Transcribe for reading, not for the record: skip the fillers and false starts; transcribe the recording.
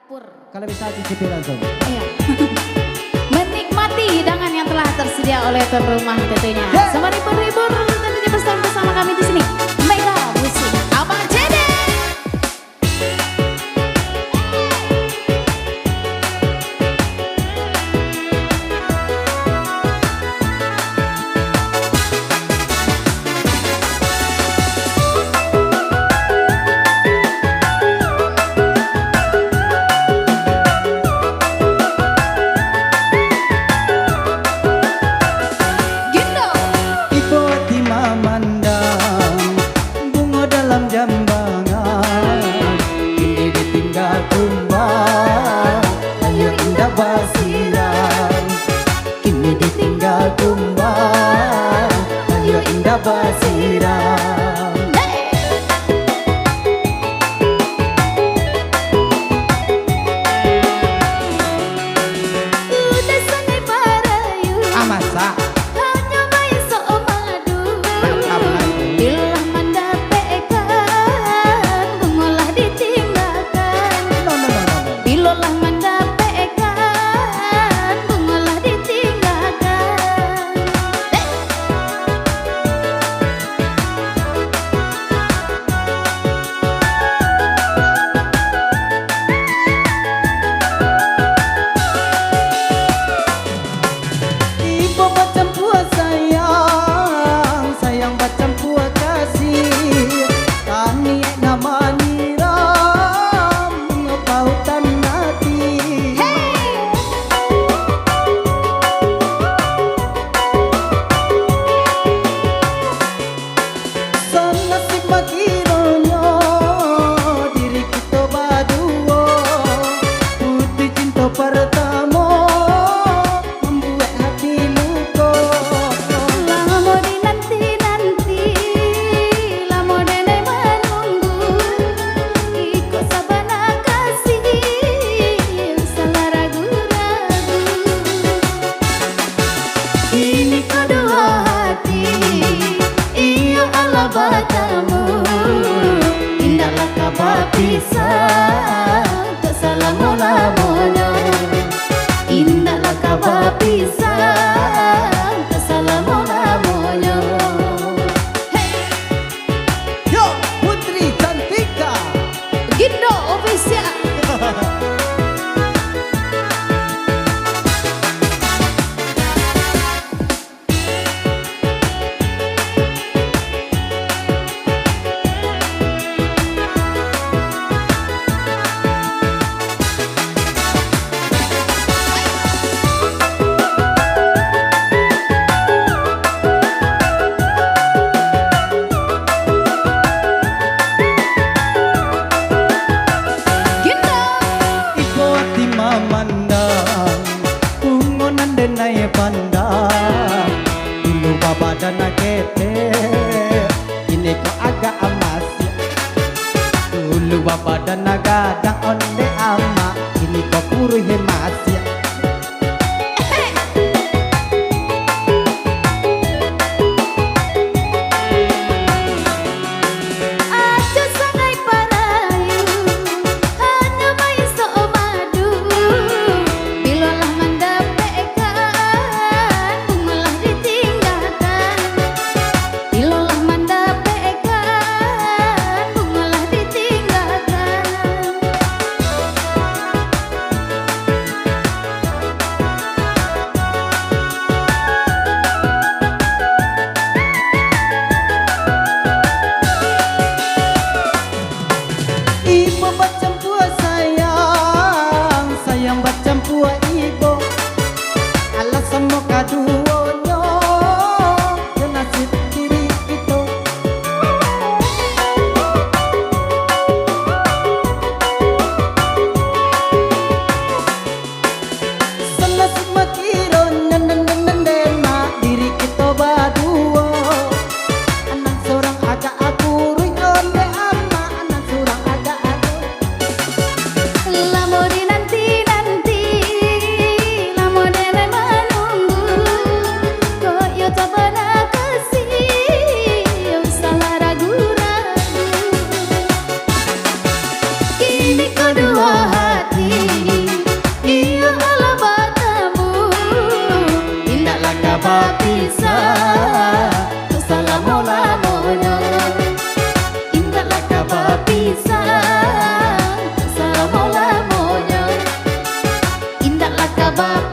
dapur. Kalau bisa cicipi langsung. Iya. Menikmati hidangan yang telah tersedia oleh tuan rumah tentunya. Sembari berhibur tentunya bersama kami di sini. Mega Musik Abang Cede. Kini ditinggal tumbang, ayo indah basiran. Udah sangai parayu. Masa? Hanya main sok madu. Bila mendapatkan, bungolah ditinggalkan. Bila lah mendapatkan, bungolah ditinggalkan. Ibu macam puas sayang, sayang macam puas kasih. Tani nama niram, ngepautan hati. Senasib makironyo, diri kita berdua. Putih cinta pertama, membuat hati luka. Lama dinanti-nanti, lama nenek menunggu. Ikut sabana kasih, salah ragu-ragu. Ini kedua hati, iya Allah batamu. Indahlah kabar pisah, tak salah mula-mula. Indahlah kabar pisah, tak salah mula-mula. Yo, Putri Cantika. Gindo Official. Denai pandang dulu baba dan kete, ini kau agak amas. Dulu baba dan gadang onde ama, ini kau puru hemas. Aja sangai parayu, hanya main sok madu. Bila lah mendapatkan, bungolah ditinggalkan. Bila lah mendapatkan, bungolah ditinggalkan. pisah selama-lamanya. Indahlah kabar pisah selama-lamanya. Indahlah kabar